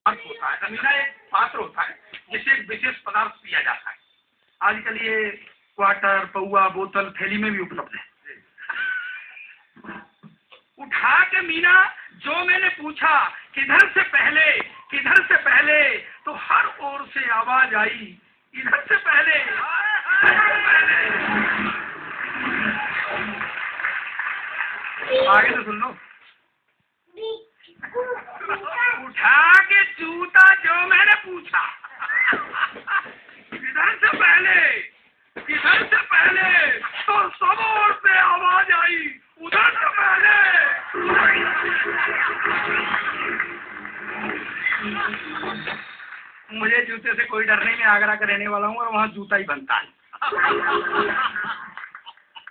अर्थ होता है। मीना एक पात्र होता है जिससे एक विशेष पदार्थ पिया जाता है। आजकल ये क्वार्टर, पौआ, बोतल थैली में भी उपलब्ध है। उठा के मीना जो मैंने पूछा किधर से पहले, तो हर ओर से आवाज आई इधर से पहले। आगे तो सुन लो। उठा के जूता जो मैंने पूछा किधर से पहले, तो सब ओर से आवाज आई उधर से पहले। मुझे जूते से कोई डर नहीं, मैं आगरा का रहने वाला हूँ और वहाँ जूता ही बनता है।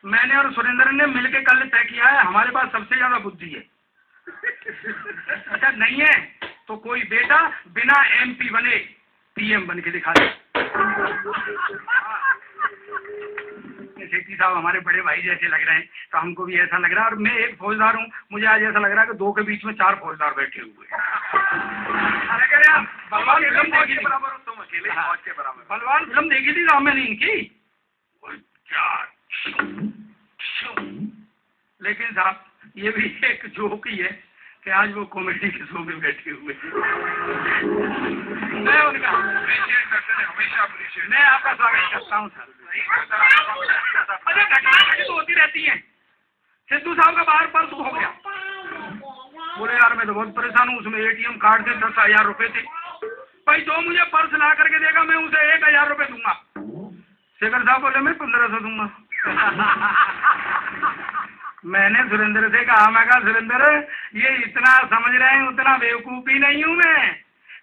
मैंने और सुरेंद्र ने मिलके कल तय किया है हमारे पास सबसे ज्यादा बुद्धि है। अच्छा नहीं है तो कोई बेटा बिना MP बने PM बन के दिखा दे। सेठी साहब हमारे बड़े भाई जैसे लग रहे हैं, तो हमको भी ऐसा लग रहा है। और मैं एक फौजदार हूँ, मुझे आज ऐसा लग रहा है कि दो के बीच में 4 फौजदार बैठे हुए हैं। बलवान फिल्म देखी थी, तुम अकेले फौज के बराबर। बलवान फिल्म देखी थी राम मैंने इनकी। लेकिन साहब ये भी एक जोक ही है कि आज वो कॉमेडी के शो में बैठे हुए हैं। मैं उनका हमेशा अप्रिशिएट, मैं आपका स्वागत करता हूँ सर। अरे घटना तो होती रहती है। सिद्धू साहब का बाहर पर्स खो गया। बोले यार मैं तो बहुत परेशान हूँ, उसमें ATM कार्ड थे 10,000 रुपए थे। भाई जो मुझे पर्स ला करके देगा मैं उसे 1,000 रुपए दूंगा। शेखर साहब बोले मैं 1500 दूंगा। मैंने सुरेंद्र से कहा, मैं कहा सुरेंद्र ये इतना समझ रहे हैं उतना बेवकूफी नहीं हूँ मैं,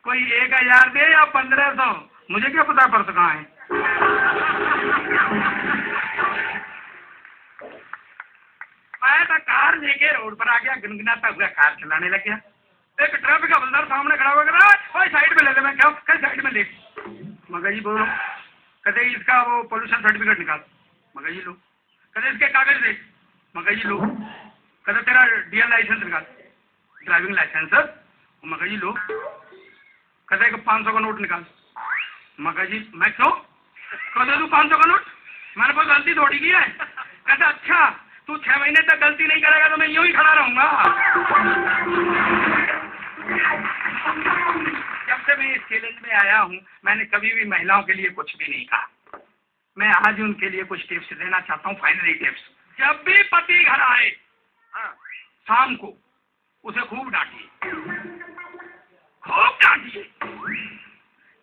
कोई 1,000 दे या 1500, मुझे क्या पता पर्स कहाँ है। मैं तो कार लेके रोड पर आ गया, गुनगुनाता हुआ कार चलाने लग गया। एक ट्रैफिक हवलदार सामने खड़ा हुआ कहा साइड में ले ले। मैं क्या साइड में ले, मगर जी बोलो। कहते इसका वो पोल्यूशन सर्टिफिकेट निकाल, मगर जी लो। कहते इसके कागज दे, मगर जी लो। कहते तेरा DL लाइसेंस निकाल, ड्राइविंग लाइसेंस, मगर जी लो। कहते 500 का नोट निकाल, मगर जी मैं क्यों, कहते तू 500 का नोट, मैंने कोई गलती थोड़ी की है। कहते अच्छा तू 6 महीने तक गलती नहीं करेगा तो मैं यूं ही खड़ा रहूंगा। जब से मैं इस चैलेंज में आया हूँ मैंने कभी भी महिलाओं के लिए कुछ भी नहीं कहा। मैं आज उनके लिए कुछ टिप्स देना चाहता हूँ, फाइनली टिप्स। जब भी पति घर आए शाम को उसे खूब डांटिए, खूब डांटिए।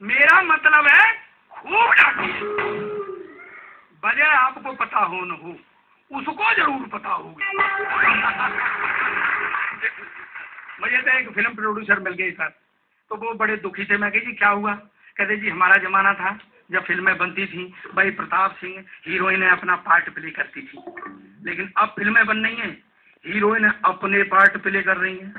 मेरा मतलब है खूब डांटिए। वजह आपको पता हो न हो, उसको जरूर पता होगी। मुझे तो एक फिल्म प्रोड्यूसर मिल गई सर, तो वो बड़े दुखी थे। मैं कही जी क्या हुआ। कहते जी हमारा जमाना था जब फिल्में बनती थी भाई प्रताप सिंह हीरोइन अपना पार्ट प्ले करती थी, लेकिन अब फिल्में बन रही हैं हीरोइन अपने पार्ट प्ले कर रही हैं।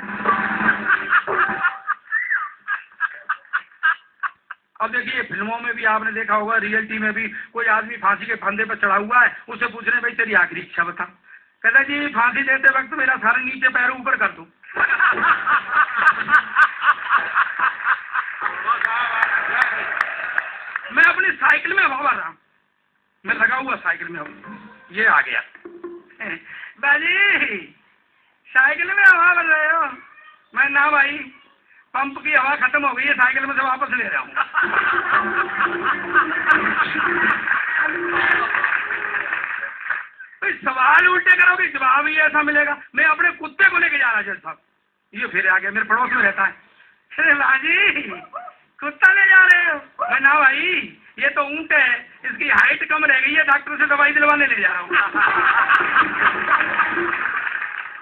अब देखिए फिल्मों में भी आपने देखा होगा, रियलिटी में भी कोई आदमी फांसी के फंदे पर चढ़ा हुआ है, उसे पूछ रहे भाई तेरी आखिरी इच्छा बता। कहता जी फांसी देते वक्त मेरा सारे नीचे पैर ऊपर कर दो। मैं अपनी साइकिल में हवा भर रहा हूँ, मैं लगा हुआ साइकिल में हवा, ये आ गया। बाजी साइकिल में हवा भर रहे हो। मैं ना भाई पंप की हवा खत्म हो गई है, साइकिल में से वापस ले रहा हूँ। सवाल उल्टे करोगे जवाब ही ऐसा मिलेगा। मैं अपने कुत्ते को लेके जा रहा जज साहब, ये फिर आ गया, मेरे पड़ोस में रहता है। अरे बाजी कुत्ता ले जा रहे हो। मैं ना भाई ये तो ऊंट है, इसकी हाइट कम रह गई है, डॉक्टर से दवाई दिलवाने ले जा रहा हूँ।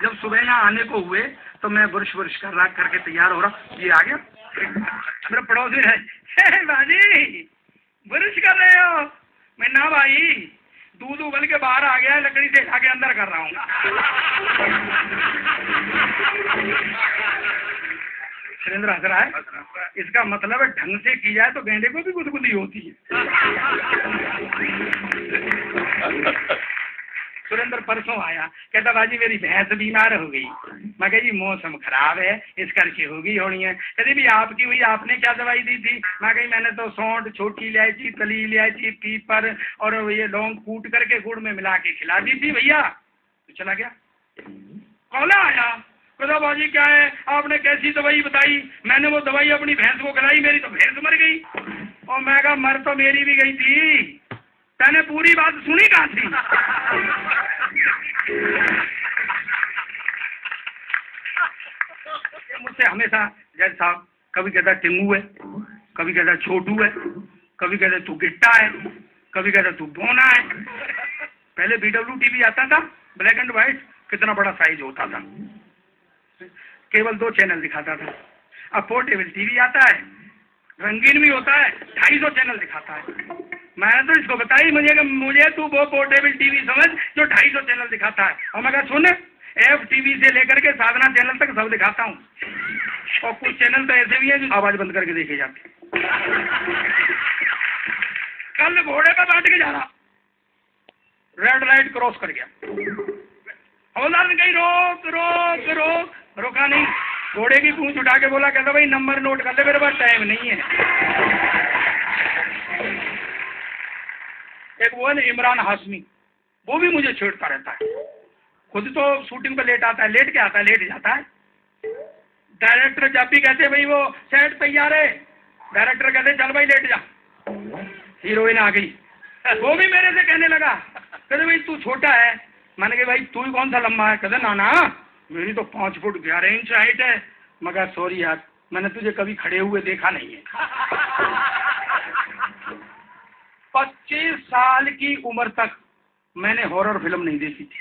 जब सुबह यहाँ आने को हुए तो मैं बुरुश कर रहा करके तैयार हो रहा, ये आ गया मेरा पड़ोसी है। बाजी बुरुश कर रहे हो। मैं ना भाई दूध उबल के बाहर आ गया है, लकड़ी से खा के अंदर कर रहा हूँ। सुरेंद्र हंस रहा है, इसका मतलब है ढंग से की जाए तो गेंडे को भी गुदगुदी होती है। सुरेंद्र परसों आया, कहता बाजी मेरी भैंस बीमार हो गई। मैं कहा जी मौसम खराब है इस करके होगी होनी है। कहती भी आपकी हुई, आपने क्या दवाई दी थी? मैं कही मैंने तो सौंठ, छोटी इलायची, कली इलायची, पीपर और ये लौंग कूट करके गुड़ में मिला के खिला दी थी भैया। तो चला गया। कौला आया, कहता बाजी क्या है, आपने कैसी दवाई बताई? मैंने वो दवाई अपनी भैंस को खिलाई, मेरी तो भैंस मर गई। और मैं कहा मर तो मेरी भी गई थी, मैंने पूरी बात सुनी कहाँ थी? मुझसे हमेशा जज साहब कभी कहता टिंगू है, कभी कहता छोटू है, कभी कहता तू गिट्टा है, कभी कहता तू बोना है। पहले BW टीवी आता था, ब्लैक एंड व्हाइट, कितना बड़ा साइज होता था, केवल 2 चैनल दिखाता था। अब पोर्टेबल टीवी आता है, रंगीन भी होता है, 250 चैनल दिखाता है। मैंने तो इसको बताई मुझे तू वो पोर्टेबल टीवी समझ जो 250 चैनल दिखाता है। और मैं कहा सुन, FTV से लेकर के साधना चैनल तक सब दिखाता हूँ, और कुछ चैनल तो ऐसे भी है जो आवाज बंद करके देखे जाते। कल घोड़े पे बैठ के जा रहा, रेड लाइट क्रॉस कर गया, हवलदार ने कही रोक रोक रोक, रोका नहीं, घोड़े की पूंछ उठा के बोला, कहता भाई नंबर नोट कर ले, मेरे पास टाइम नहीं है। एक वो है ना इमरान हाशमी, वो भी मुझे छेड़ता रहता है, खुद तो शूटिंग पे लेट आता है, लेट के आता है, लेट जाता है। डायरेक्टर जब भी कहते भाई वो सेट तैयार है, डायरेक्टर कहते चल भाई लेट जा, हीरोइन आ गई, वो भी मेरे से कहने लगा, कहते भाई तू छोटा है। मैंने कहा भाई तू ही कौन सा लंबा है? कहते ना मेरी तो 5 फुट 11 इंच हाइट है। मगर सॉरी यार, मैंने तुझे कभी खड़े हुए देखा नहीं है। 25 साल की उम्र तक मैंने हॉरर फिल्म नहीं देखी थी।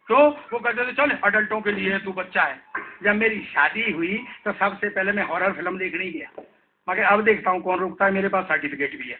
तो वो कहते थे चल अडल्टों के लिए, तू बच्चा है। जब मेरी शादी हुई तो सबसे पहले मैं हॉरर फिल्म देखने गया, मगर अब देखता हूँ कौन रुकता है, मेरे पास सर्टिफिकेट भी है।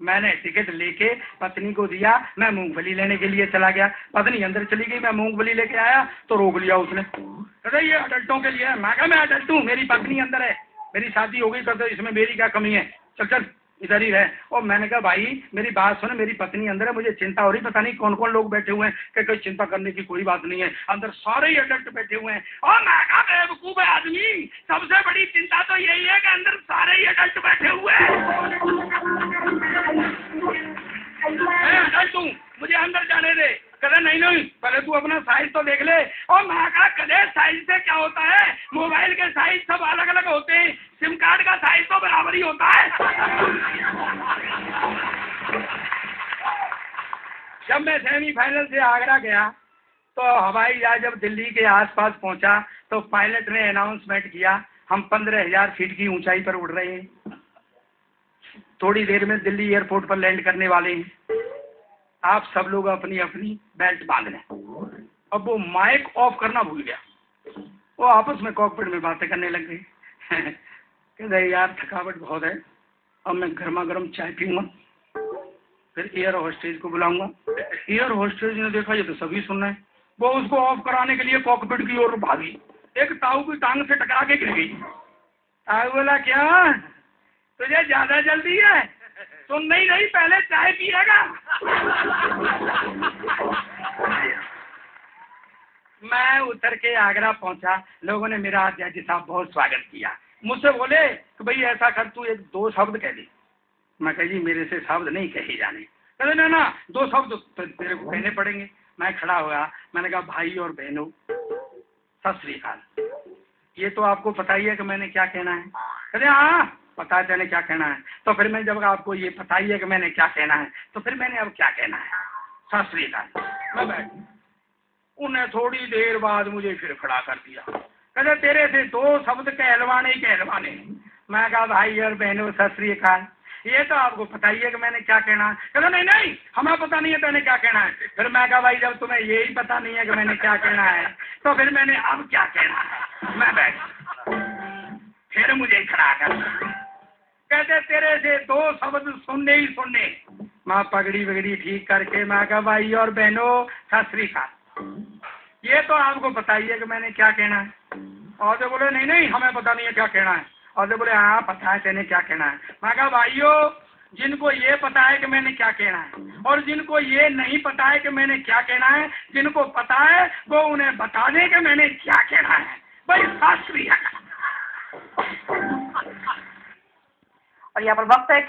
मैंने टिकट लेके पत्नी को दिया, मैं मूंगफली लेने के लिए चला गया, पत्नी अंदर चली गई, मैं मूंगफली लेके आया तो रोक लिया उसने, कहते ये अडल्टों के लिए है। मैं कहा मैं अडल्ट हूँ, मेरी पत्नी अंदर है, मेरी शादी हो गई, कहते इसमें मेरी क्या कमी है, चल चल इधर ही रहे। और मैंने कहा भाई मेरी बात सुनो, मेरी पत्नी अंदर है, मुझे चिंता हो रही, पता नहीं कौन कौन लोग बैठे हुए हैं, कि कोई चिंता करने की कोई बात नहीं है, अंदर सारे ही अडल्ट बैठे हुए हैं। और मैं कहा बेवकूफ है आदमी, सबसे बड़ी चिंता तो यही है कि अंदर सारे ही अडल्ट बैठे हुए हैं। मैं अडल्ट हूँ, मुझे अंदर जाने दे। कहते नहीं पहले तू अपना साइज तो देख ले। और मैं कहा कदे साइज से क्या होता है, मोबाइल के साइज सब अलग अलग होते हैं, सिम कार्ड का साइज तो बराबर ही होता है। जब मैं सेमीफाइनल से आगरा गया तो हवाई जहाज जब दिल्ली के आसपास पहुंचा तो पायलट ने अनाउंसमेंट किया हम 15,000 फीट की ऊंचाई पर उड़ रहे हैं, थोड़ी देर में दिल्ली एयरपोर्ट पर लैंड करने वाले हैं, आप सब लोग अपनी अपनी बेल्ट बांध लें। अब वो माइक ऑफ करना भूल गया, वो आपस में कॉकपिट में बातें करने लग गए। कहते यार थकावट बहुत है, अब मैं गर्मा गर्म चाय पीऊंगा, फिर एयर होस्टेज को बुलाऊंगा। एयर होस्टेज ने देखा ये तो सभी सुन रहे हैं, वो उसको ऑफ कराने के लिए कॉकपिट की ओर भागी, एक ताऊ की टांग से टकरा के गिर गई। ताऊ बोला क्या तुझे ज्यादा जल्दी है, सुन नहीं पहले चाय पिएगा। मैं उतर के आगरा पहुंचा, लोगों ने मेरा जज साहब बहुत स्वागत किया, मुझसे बोले कि भाई ऐसा कर तू 1-2 शब्द कह दे। मैं कह जी मेरे से शब्द नहीं कहे जाने। कहते ना 2 शब्द तो तेरे को कहने पड़ेंगे। मैं खड़ा हुआ, मैंने कहा भाई और बहनों सत श्री अकाल, ये तो आपको पता ही है कि मैंने क्या कहना है। कहते हाँ पता है तेने क्या कहना है। तो फिर मैं जब आपको ये पता ही है कि मैंने क्या कहना है तो फिर मैंने अब क्या कहना है, सत श्री अकाल। मैं बैठ, उन्हें थोड़ी देर बाद मुझे फिर खड़ा कर दिया, कहते तेरे से 2 शब्द कहलवाने ही कहलवाने। मैं कहा भाई और बहनों सत श्री अकाल, ये तो आपको पता ही है कि मैंने क्या कहना है। कहते नहीं हमें पता नहीं है तेने क्या कहना है। फिर मैं कहा भाई जब तुम्हें यही पता नहीं है कि मैंने क्या कहना है तो फिर मैंने अब क्या कहना है। मैं बैठ, फिर मुझे खड़ा कर, कहते तेरे से 2 शब्द सुनने ही सुनने। मैं पगड़ी वगड़ी ठीक करके मैं कहा भाई और बहनों सत श्री अकाल, ये तो आपको पता ही है कि मैंने क्या कहना है। और जो बोले नहीं हमें पता नहीं है क्या कहना है। और जो बोले हाँ पता है तेने क्या कहना है। मैं कहा भाइयों जिनको ये पता है कि मैंने क्या कहना है, और जिनको ये नहीं पता है कि मैंने क्या कहना है, जिनको पता है वो उन्हें बता दें कि मैंने क्या कहना है। भाई शास्त्रीय। और यहाँ पर वक्त है